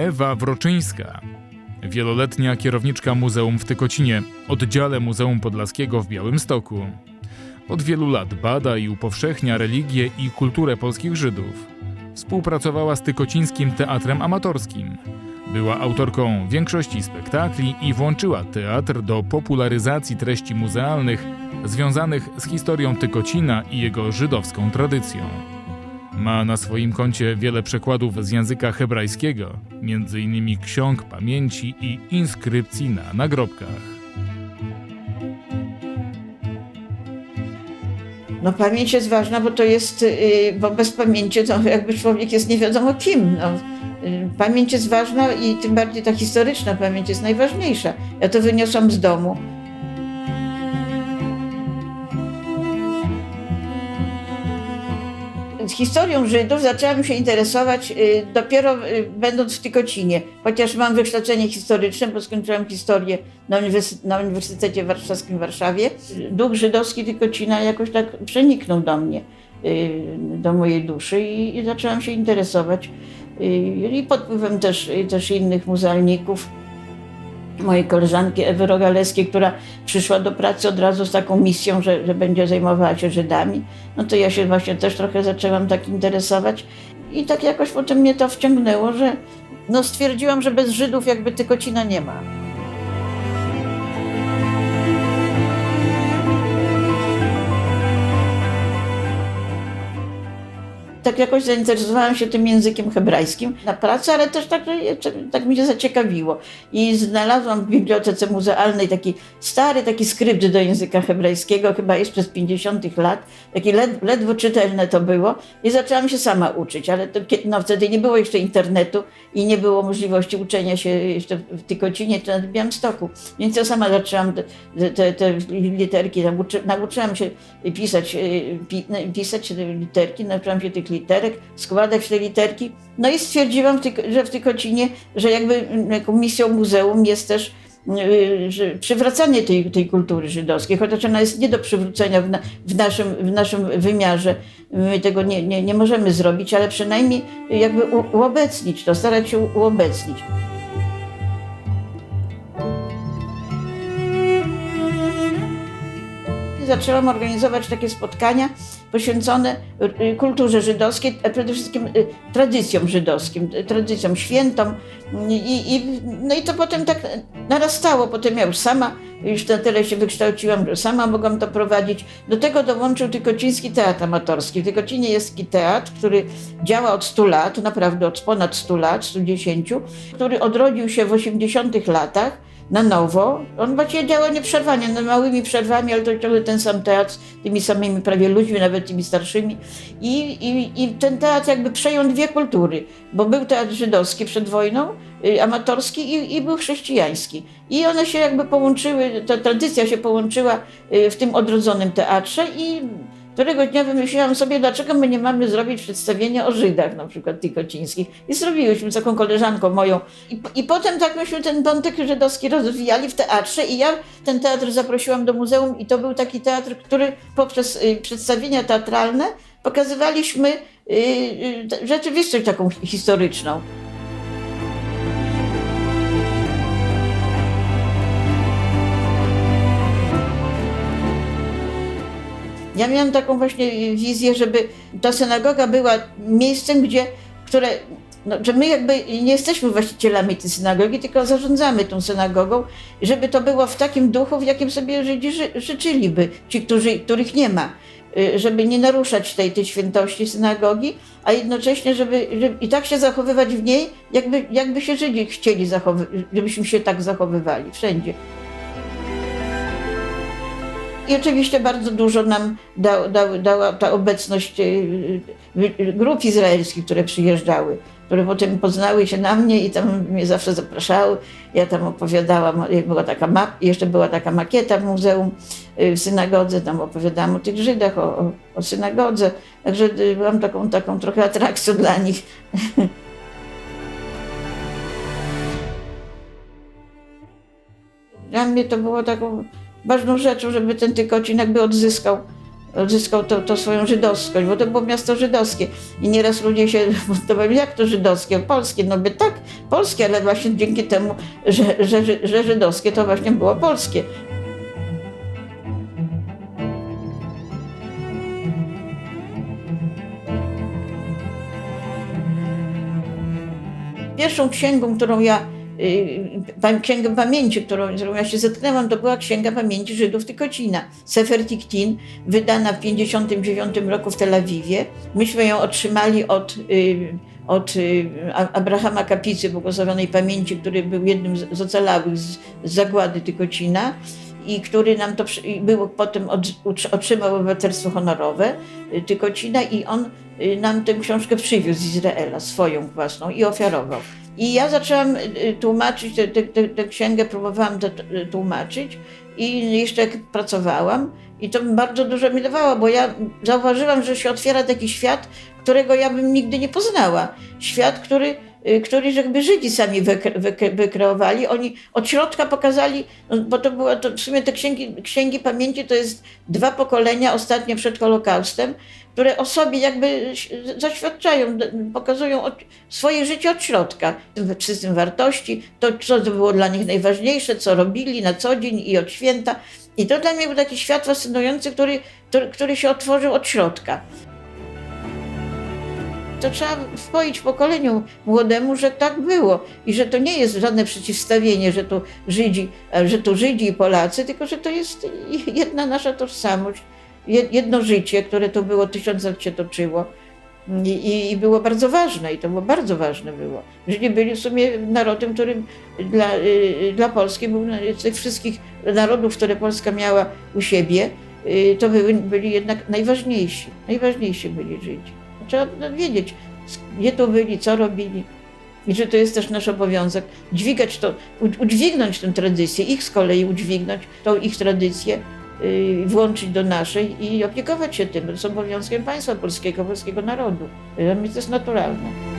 Ewa Wroczyńska, wieloletnia kierowniczka Muzeum w Tykocinie, oddziale Muzeum Podlaskiego w Białymstoku. Od wielu lat bada i upowszechnia religię i kulturę polskich Żydów. Współpracowała z Tykocińskim Teatrem Amatorskim. Była autorką większości spektakli i włączyła teatr do popularyzacji treści muzealnych związanych z historią Tykocina i jego żydowską tradycją. Ma na swoim koncie wiele przekładów z języka hebrajskiego, m.in. ksiąg pamięci i inskrypcji na nagrobkach. No pamięć jest ważna, bo to jest, bo bez pamięci to jakby człowiek jest nie wiadomo kim. No. Pamięć jest ważna i tym bardziej ta historyczna pamięć jest najważniejsza. Ja to wyniosłam z domu. Z historią Żydów zaczęłam się interesować dopiero będąc w Tykocinie. Chociaż mam wykształcenie historyczne, bo skończyłam historię na Uniwersytecie Warszawskim w Warszawie. Duch żydowski Tykocina jakoś tak przeniknął do mnie, do mojej duszy i zaczęłam się interesować. I pod wpływem też innych muzealników, mojej koleżanki Ewy Rogalewskiej, która przyszła do pracy od razu z taką misją, że będzie zajmowała się Żydami. No to ja się właśnie też trochę zaczęłam tak interesować i tak jakoś potem mnie to wciągnęło, że no stwierdziłam, że bez Żydów jakby Tykocina nie ma. Tak jakoś zainteresowałam się tym językiem hebrajskim na pracy, ale też tak mi się zaciekawiło. I znalazłam w bibliotece muzealnej taki skrypt do języka hebrajskiego, chyba jeszcze z 50 lat. Taki ledwo czytelne to było i zaczęłam się sama uczyć, ale wtedy nie było jeszcze internetu i nie było możliwości uczenia się jeszcze w Tykocinie czy w Białymstoku. Więc ja sama zaczęłam te literki, nauczyłam się pisać te literki, nauczyłam się tych literek, składać te literki. No i stwierdziłam, że w Tykocinie, że jakby misją muzeum jest też przywracanie tej kultury żydowskiej, chociaż ona jest nie do przywrócenia w naszym wymiarze. My tego nie możemy zrobić, ale przynajmniej jakby uobecnić to, starać się uobecnić. Zaczęłam organizować takie spotkania poświęcone kulturze żydowskiej, a przede wszystkim tradycjom żydowskim, tradycjom świętom. No i to potem tak narastało. Potem ja już na tyle się wykształciłam, że sama mogłam to prowadzić. Do tego dołączył Tykociński Teatr Amatorski. W Tykocinie jest taki teatr, który działa od 100 lat, naprawdę od ponad 100 lat, 110, który odrodził się w 80 latach. Na nowo. On właściwie działa nieprzerwanie, małymi przerwami, ale to ciągle ten sam teatr, tymi samymi prawie ludźmi, nawet tymi starszymi. I ten teatr jakby przejął dwie kultury, bo był teatr żydowski przed wojną, amatorski i był chrześcijański. I one się jakby połączyły, ta tradycja się połączyła w tym odrodzonym teatrze i któregoś dnia wymyśliłam sobie, dlaczego my nie mamy zrobić przedstawienia o Żydach, na przykład tykocińskich. I zrobiłyśmy z taką koleżanką moją. I potem tak myśmy ten wątek żydowski rozwijali w teatrze i ja ten teatr zaprosiłam do muzeum i to był taki teatr, który poprzez przedstawienia teatralne pokazywaliśmy rzeczywistość taką historyczną. Ja miałam taką właśnie wizję, żeby ta synagoga była miejscem, że my jakby nie jesteśmy właścicielami tej synagogi, tylko zarządzamy tą synagogą, żeby to było w takim duchu, w jakim sobie Żydzi życzyliby, ci, których nie ma, żeby nie naruszać tej świętości synagogi, a jednocześnie, żeby i tak się zachowywać w niej, jakby się Żydzi chcieli żebyśmy się tak zachowywali wszędzie. I oczywiście bardzo dużo nam dała ta obecność grup izraelskich, które przyjeżdżały, które potem poznały się na mnie i tam mnie zawsze zapraszały. Ja tam opowiadałam, jeszcze była taka makieta w muzeum, w synagodze, tam opowiadałam o tych Żydach, o synagodze. Także byłam taką trochę atrakcją dla nich. Dla mnie to było taką ważną rzeczą, żeby ten Tykocin jakby odzyskał odzyskał to swoją żydowskość, bo to było miasto żydowskie. I nieraz ludzie się buntowali, jak to żydowskie? Polskie, no by tak, polskie, ale właśnie dzięki temu, że żydowskie, to właśnie było polskie. Pierwszą księgą, księgą pamięci, którą ja się zetknęłam, to była Księga Pamięci Żydów Tykocina, Sefer Tiktin, wydana w 1959 roku w Tel Awiwie. Myśmy ją otrzymali od Abrahama Kapicy, błogosławionej pamięci, który był jednym z ocalałych z zagłady Tykocina i który nam to potem otrzymał obywatelstwo honorowe Tykocina i on nam tę książkę przywiózł z Izraela, swoją własną, i ofiarował. I ja zaczęłam tłumaczyć tę księgę, próbowałam to tłumaczyć i jeszcze jak pracowałam, i to bardzo dużo mi dawało, bo ja zauważyłam, że się otwiera taki świat, którego ja bym nigdy nie poznała. Świat, który jakby Żydzi sami wykreowali. Oni od środka pokazali, bo to w sumie te księgi pamięci to jest 2 pokolenia, ostatnie przed Holokaustem, które o sobie jakby zaświadczają, pokazują swoje życie od środka. System wartości, to co było dla nich najważniejsze, co robili na co dzień i od święta. I to dla mnie był taki świat fascynujący, który się otworzył od środka. To trzeba wpoić pokoleniu młodemu, że tak było i że to nie jest żadne przeciwstawienie, że tu Żydzi i Polacy, tylko że to jest jedna nasza tożsamość, jedno życie, które tu było, 1000 lat się toczyło i było bardzo ważne, i to było bardzo ważne było. Żydzi byli w sumie narodem, którym dla Polski był z tych wszystkich narodów, które Polska miała u siebie, to byli jednak najważniejsi. Najważniejsi byli Żydzi. Trzeba wiedzieć, gdzie to byli, co robili i że to jest też nasz obowiązek dźwigać to, udźwignąć tę tradycję, ich z kolei udźwignąć tą ich tradycję, włączyć do naszej i opiekować się tym. To jest obowiązkiem państwa polskiego, polskiego narodu. Dla mnie to jest naturalne.